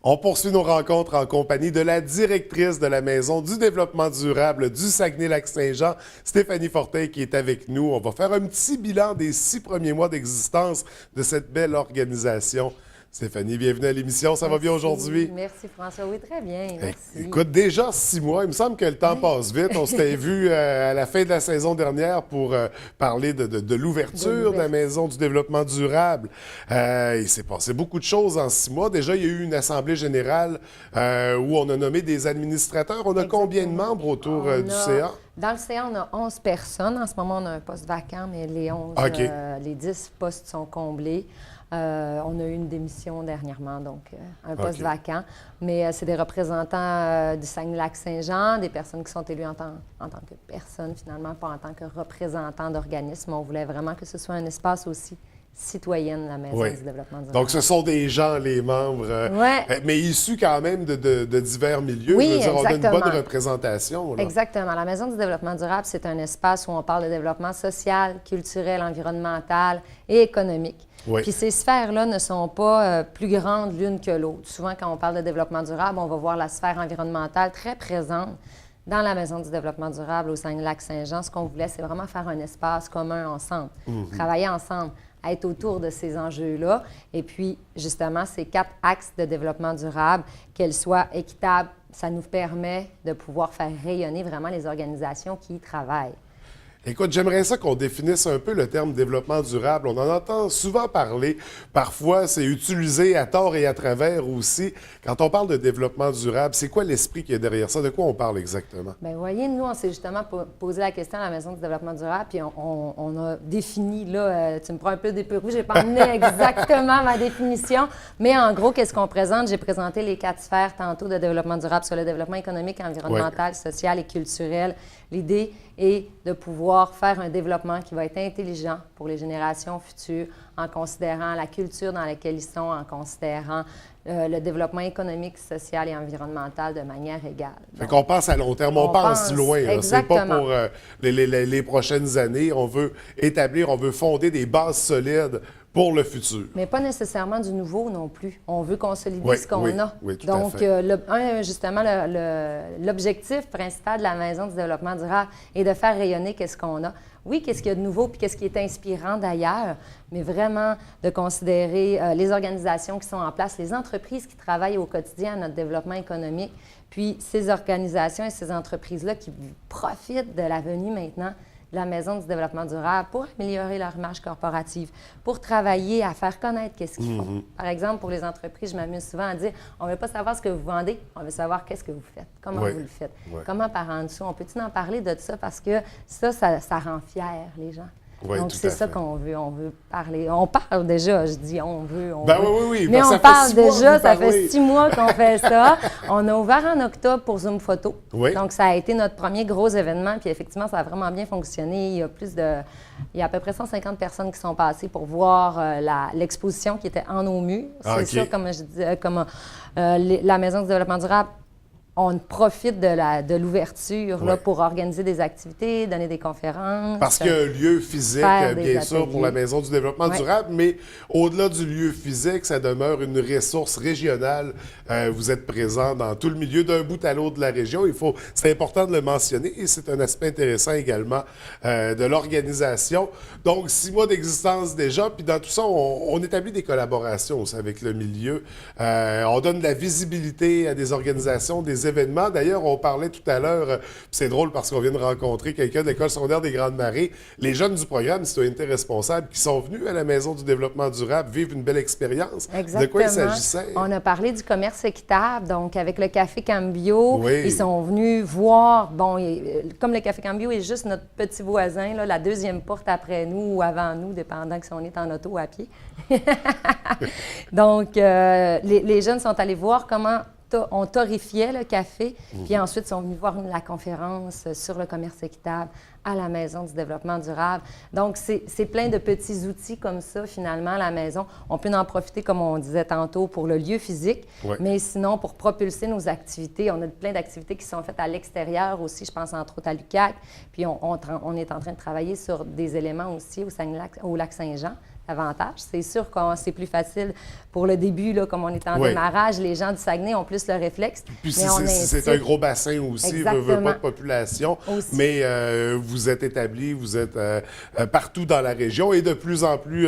On poursuit nos rencontres en compagnie de la directrice de la Maison du développement durable du Saguenay-Lac-Saint-Jean, Stéphanie Fortin, qui est avec nous. On va faire un petit bilan des 6 premiers mois d'existence de cette belle organisation. Stéphanie, bienvenue à l'émission. Ça va bien aujourd'hui? Merci François. Oui, très bien. Merci. Écoute, déjà 6 mois, il me semble que le temps passe vite. On s'était vu à la fin de la saison dernière pour parler de l'ouverture de la Maison du développement durable. Il s'est passé beaucoup de choses en 6 mois. Déjà, il y a eu une assemblée générale où on a nommé des administrateurs. On a combien de membres autour du CA? Dans le CA, on a 11 personnes. En ce moment, on a un poste vacant, mais les 11, les 10 postes sont comblés. On a eu une démission dernièrement, donc un poste vacant. Mais c'est des représentants du Saguenay-Lac-Saint-Jean, des personnes qui sont élues en tant que personnes, finalement, pas en tant que représentants d'organismes. On voulait vraiment que ce soit un espace aussi citoyenne, la Maison du développement durable. Donc, ce sont des gens, les membres, mais issus quand même de divers milieux. Oui, je veux dire, on a une exactement. bonne représentation. Là. Exactement. La Maison du développement durable, c'est un espace où on parle de développement social, culturel, environnemental et économique. Oui. Puis ces sphères-là ne sont pas plus grandes l'une que l'autre. Souvent, quand on parle de développement durable, on va voir la sphère environnementale très présente dans la Maison du développement durable au Saguenay-Lac-Saint-Jean. Ce qu'on voulait, c'est vraiment faire un espace commun ensemble, travailler ensemble, être autour de ces enjeux-là. Et puis, justement, ces 4 axes de développement durable, qu'elles soient équitables, ça nous permet de pouvoir faire rayonner vraiment les organisations qui y travaillent. Écoute, j'aimerais ça qu'on définisse un peu le terme développement durable. On en entend souvent parler. Parfois, c'est utilisé à tort et à travers aussi. Quand on parle de développement durable, c'est quoi l'esprit qui est derrière ça? De quoi on parle exactement? Bien, voyez, nous, on s'est justement posé la question à la Maison du développement durable, puis on a défini, là, tu me prends un peu dépourvu, je n'ai pas amené exactement ma définition, mais en gros, qu'est-ce qu'on présente? J'ai présenté les 4 sphères tantôt de développement durable sur le développement économique, environnemental, social et culturel. L'idée est de pouvoir faire un développement qui va être intelligent pour les générations futures en considérant la culture dans laquelle ils sont, en considérant le développement économique, social et environnemental de manière égale. Fait qu'on pense à long terme, on pense loin. C'est pas pour les prochaines années. On veut établir, on veut fonder des bases solides pour le futur. Mais pas nécessairement du nouveau non plus. On veut consolider ce qu'on a. Oui, tout Donc, à fait. justement, l'objectif principal de la Maison du développement durable est de faire rayonner qu'est-ce qu'on a. Oui, qu'est-ce qu'il y a de nouveau puis qu'est-ce qui est inspirant d'ailleurs, mais vraiment de considérer les organisations qui sont en place, les entreprises qui travaillent au quotidien à notre développement économique, puis ces organisations et ces entreprises-là qui profitent de la venue maintenant de la Maison du développement durable pour améliorer leur image corporative, pour travailler à faire connaître qu'est-ce qu'ils font. Par exemple, pour les entreprises, je m'amuse souvent à dire, on ne veut pas savoir ce que vous vendez, on veut savoir qu'est-ce que vous faites, comment vous le faites, comment par en dessous. On peut-il en parler de ça parce que ça rend fier les gens. Oui, donc, c'est ça qu'on veut. On veut parler. On parle déjà, je dis on veut. Oui. Mais on parle déjà, ça fait 6 mois qu'on fait ça. On a ouvert en octobre pour Zoom Photo. Oui. Donc, ça a été notre premier gros événement. Puis, effectivement, ça a vraiment bien fonctionné. Il y a à peu près 150 personnes qui sont passées pour voir l'exposition qui était en nos murs. C'est ça, comme je disais, la Maison du développement durable. On profite de l'ouverture pour organiser des activités, donner des conférences. Parce qu'il y a un lieu physique, bien sûr, pour la Maison du développement durable, mais au-delà du lieu physique, ça demeure une ressource régionale. Vous êtes présent dans tout le milieu, d'un bout à l'autre de la région. C'est important de le mentionner et c'est un aspect intéressant également de l'organisation. Donc, 6 mois d'existence déjà, puis dans tout ça, on établit des collaborations aussi avec le milieu. On donne de la visibilité à des organisations, des événements. D'ailleurs, on parlait tout à l'heure, c'est drôle parce qu'on vient de rencontrer quelqu'un de l'École secondaire des Grandes Marées, les jeunes du programme Citoyenneté responsable qui sont venus à la Maison du développement durable vivre une belle expérience. Exactement. De quoi il s'agissait? On a parlé du commerce équitable, donc avec le Café Cambio, ils sont venus voir, comme le Café Cambio est juste notre petit voisin, là, la deuxième porte après nous ou avant nous, dépendant si on est en auto ou à pied. Donc, les jeunes sont allés voir comment on torréfiait le café, puis ensuite, ils sont venus voir la conférence sur le commerce équitable à la Maison du développement durable. Donc, c'est plein de petits outils comme ça, finalement, la maison. On peut en profiter, comme on disait tantôt, pour le lieu physique, mais sinon, pour propulser nos activités, on a plein d'activités qui sont faites à l'extérieur aussi, je pense entre autres à l'UQAC, puis on est en train de travailler sur des éléments aussi au Lac-Saint-Jean, davantage. C'est sûr que c'est plus facile pour le début, là, comme on est en démarrage. Les gens du Saguenay ont plus le réflexe. Puis c'est un gros bassin aussi, veut pas de population. Aussi. Mais vous êtes établis, vous êtes partout dans la région et de plus en plus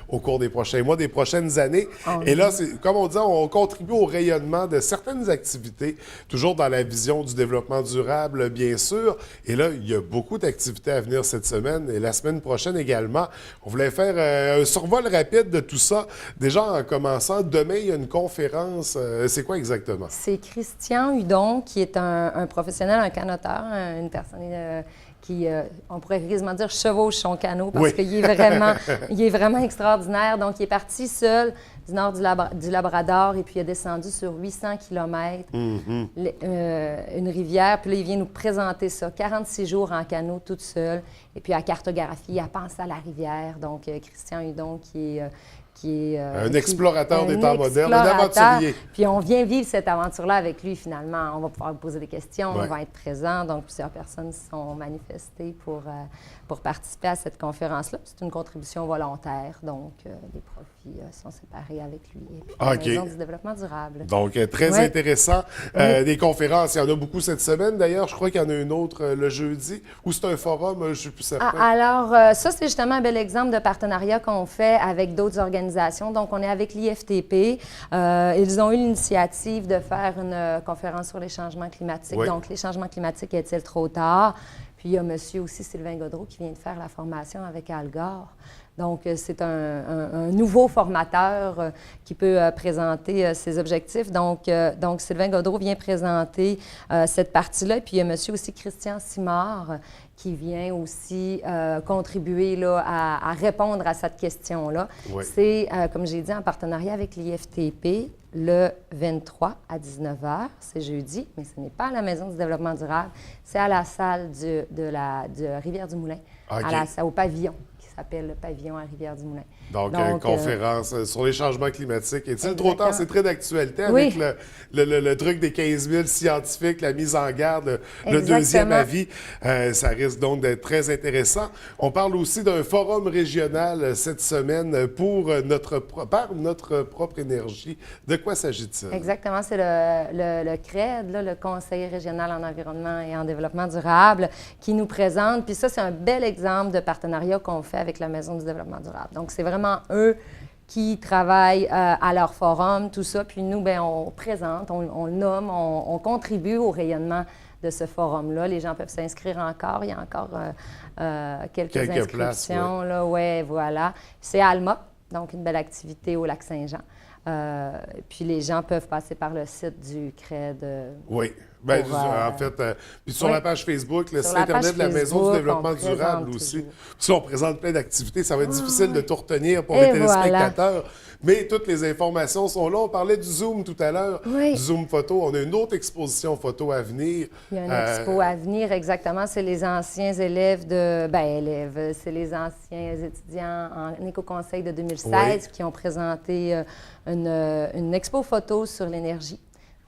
au cours des prochains mois, des prochaines années. Et là, comme on dit, on contribue au rayonnement de certaines activités, toujours dans la vision du développement durable, bien sûr. Et là, il y a beaucoup d'activités à venir cette semaine et la semaine prochaine également. On voulait faire un survol rapide de tout ça. Déjà, en commençant, demain, il y a une conférence. C'est quoi exactement? C'est Christian Hudon, qui est un professionnel, un canoteur, une personne qui, on pourrait quasiment dire, chevauche son canot parce qu'il est vraiment extraordinaire. Donc, il est parti seul du nord du Labrador et puis il a descendu sur 800 km une rivière. Puis là, il vient nous présenter ça. 46 jours en canot, toute seule. Et puis, à cartographie, à penser à la rivière. Donc, Christian Hudon, qui est un explorateur des temps modernes, un aventurier. Puis on vient vivre cette aventure-là avec lui, finalement. On va pouvoir lui poser des questions, on va être présent. Donc, plusieurs personnes se sont manifestées pour participer à cette conférence-là. C'est une contribution volontaire, donc les profits sont séparés avec lui. Et puis, la Maison du développement durable. Donc, très intéressant. Des conférences, il y en a beaucoup cette semaine. D'ailleurs, je crois qu'il y en a une autre le jeudi, ou c'est un forum, je ne suis plus certain. Alors, ça, c'est justement un bel exemple de partenariat qu'on fait avec d'autres organisations. Donc, on est avec l'IFTP. Ils ont eu l'initiative de faire une conférence sur les changements climatiques. Donc, les changements climatiques, est-il trop tard? Puis, il y a monsieur aussi, Sylvain Gaudreau, qui vient de faire la formation avec Al Gore. Donc, c'est un nouveau formateur qui peut présenter ses objectifs. Donc, Sylvain Gaudreau vient présenter cette partie-là. Puis, il y a monsieur aussi Christian Simard qui vient aussi contribuer là, à répondre à cette question-là. C'est, comme j'ai dit, en partenariat avec l'IFTP, le 23 à 19h, c'est jeudi, mais ce n'est pas à la Maison du développement durable, c'est à la salle de Rivière-du-Moulin, au pavillon, qui s'appelle le pavillon à Rivière-du-Moulin. Donc, conférence sur les changements climatiques. Est-il trop tard? C'est très d'actualité avec le truc des 15 000 scientifiques, la mise en garde, le deuxième avis. Ça risque donc d'être très intéressant. On parle aussi d'un forum régional cette semaine par notre propre énergie. De quoi s'agit-il? Exactement. C'est le CRED, là, le Conseil régional en environnement et en développement durable, qui nous présente. Puis ça, c'est un bel exemple de partenariat qu'on fait avec la Maison du développement durable. Donc, c'est vraiment eux qui travaillent à leur forum, tout ça. Puis nous, bien, on présente, on le nomme, on contribue au rayonnement de ce forum-là. Les gens peuvent s'inscrire encore. Il y a encore quelques inscriptions. Places, voilà. C'est Alma, donc une belle activité au Lac-Saint-Jean. Puis les gens peuvent passer par le site du CRED. Bien, en fait, puis sur la page Facebook, le site Internet de la Maison du développement durable aussi. Puis on présente plein d'activités. Ça va être difficile de tout retenir pour les téléspectateurs. Mais toutes les informations sont là. On parlait du Zoom tout à l'heure, du Zoom photo. On a une autre exposition photo à venir. Il y a une expo à venir, exactement. C'est les anciens élèves c'est les anciens étudiants en éco-conseil de 2016 qui ont présenté une expo photo sur l'énergie.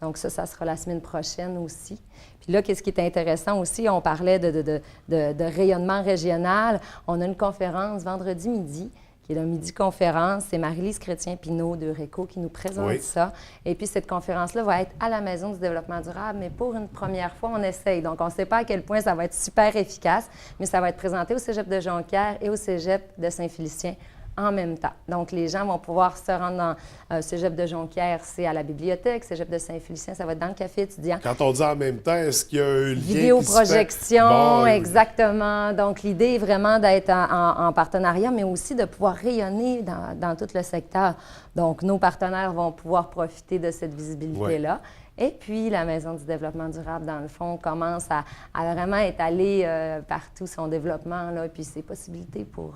Donc ça sera la semaine prochaine aussi. Puis là, qu'est-ce qui est intéressant aussi, on parlait de rayonnement régional. On a une conférence vendredi midi, qui est la midi-conférence. C'est Marie-Lise Chrétien-Pinot d'Eureco qui nous présente ça. Et puis cette conférence-là va être à la Maison du développement durable, mais pour une première fois, on essaye. Donc on ne sait pas à quel point ça va être super efficace, mais ça va être présenté au Cégep de Jonquière et au Cégep de Saint-Félicien en même temps. Donc, les gens vont pouvoir se rendre dans Cégep de Jonquière, c'est à la bibliothèque. Cégep de Saint-Félicien, ça va être dans le café étudiant. Quand on dit en même temps, est-ce qu'il y a un lien vidéoprojection, exactement. Donc, l'idée est vraiment d'être en partenariat, mais aussi de pouvoir rayonner dans tout le secteur. Donc, nos partenaires vont pouvoir profiter de cette visibilité-là. Et puis, la Maison du développement durable, dans le fond, commence à vraiment étaler partout son développement, là, puis ses possibilités pour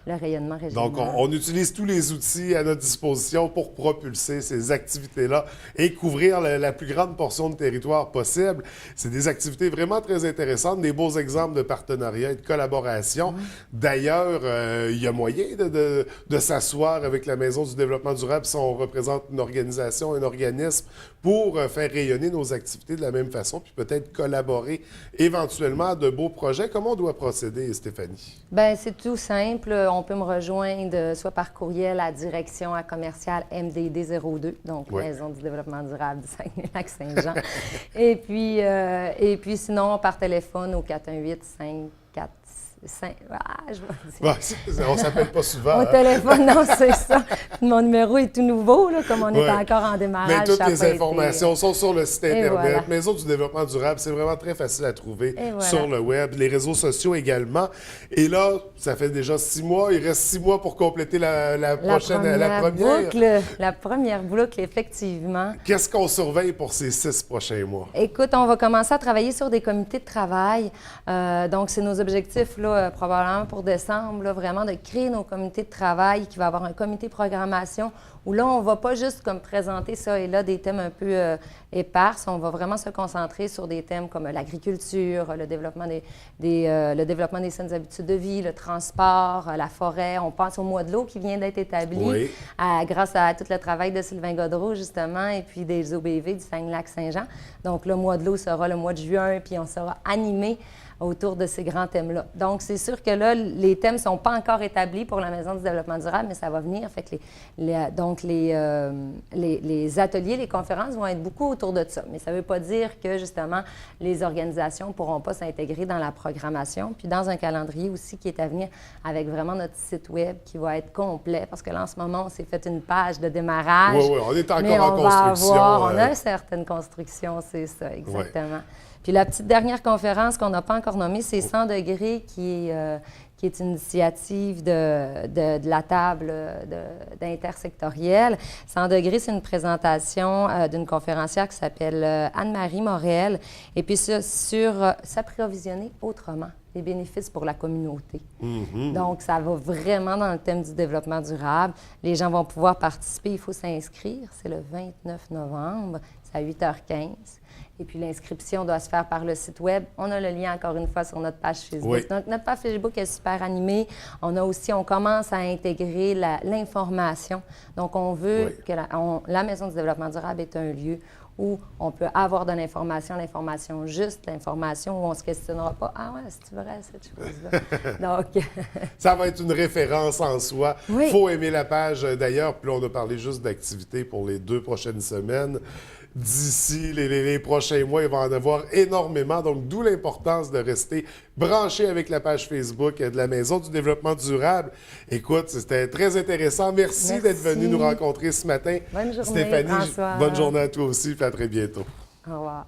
le rayonnement régional. Donc, on utilise tous les outils à notre disposition pour propulser ces activités-là et couvrir la plus grande portion de territoire possible. C'est des activités vraiment très intéressantes, des beaux exemples de partenariat et de collaboration. D'ailleurs, il y a moyen de s'asseoir avec la Maison du développement durable si on représente une organisation, un organisme, pour faire rayonner nos activités de la même façon, puis peut-être collaborer éventuellement à de beaux projets. Comment on doit procéder, Stéphanie? Bien, c'est tout simple. on peut me rejoindre soit par courriel à direction à commercial MDD02, donc Maison du développement durable du Saguenay-Lac-Saint-Jean. et puis sinon, par téléphone au 418-545. On ne s'appelle pas souvent. Au téléphone, non, c'est ça. Mon numéro est tout nouveau, là, comme on est encore en démarrage. Mais toutes les informations sont sur le site Internet. Voilà. Maison du développement durable, c'est vraiment très facile à trouver sur le web. Les réseaux sociaux également. Et là, ça fait déjà 6 mois. Il reste 6 mois pour compléter la première boucle. La première boucle, effectivement. Qu'est-ce qu'on surveille pour ces 6 prochains mois? Écoute, on va commencer à travailler sur des comités de travail. Donc, c'est nos objectifs, là, probablement pour décembre, là, vraiment de créer nos comités de travail, qui va avoir un comité de programmation où là, on ne va pas juste comme présenter ça et là des thèmes un peu éparses, on va vraiment se concentrer sur des thèmes comme l'agriculture, le développement des saines habitudes de vie, le transport, la forêt. On pense au mois de l'eau qui vient d'être établi grâce à tout le travail de Sylvain Godreau, justement, et puis des OBV du Saguenay-Lac-Saint-Jean. Donc, le mois de l'eau sera le mois de juin, puis on sera animé autour de ces grands thèmes-là. Donc, c'est sûr que là, les thèmes ne sont pas encore établis pour la Maison du développement durable, mais ça va venir. Fait que les ateliers, les conférences vont être beaucoup autour de ça. Mais ça ne veut pas dire que, justement, les organisations ne pourront pas s'intégrer dans la programmation. Puis dans un calendrier aussi qui est à venir avec vraiment notre site Web qui va être complet. Parce que là, en ce moment, on s'est fait une page de démarrage. Oui, on est encore en construction. On a certaines constructions, c'est ça, exactement. Ouais. Puis la petite dernière conférence qu'on n'a pas encore nommée, c'est 100 degrés qui est une initiative de la table d'intersectorielle. 100 degrés, c'est une présentation d'une conférencière qui s'appelle Anne-Marie Morel, et puis sur s'approvisionner autrement, les bénéfices pour la communauté. Donc, ça va vraiment dans le thème du développement durable. Les gens vont pouvoir participer, il faut s'inscrire, c'est le 29 novembre, c'est à 8h15. Et puis, l'inscription doit se faire par le site Web. On a le lien, encore une fois, sur notre page Facebook. Oui. Donc, notre page Facebook est super animée. On commence à intégrer l'information. Donc, on veut que la Maison du développement durable est un lieu où on peut avoir de l'information juste, l'information où on ne se questionnera pas. Ah ouais, c'est vrai, cette chose-là. Donc. Ça va être une référence en soi. Il faut aimer la page. D'ailleurs, puis on a parlé juste d'activités pour les 2 prochaines semaines. D'ici les prochains mois, il va en avoir énormément. Donc, d'où l'importance de rester branché avec la page Facebook de la Maison du développement durable. Écoute, c'était très intéressant. Merci d'être venu nous rencontrer ce matin. Bonne journée, Stéphanie, François. Bonne journée à toi aussi, puis à très bientôt. Au revoir.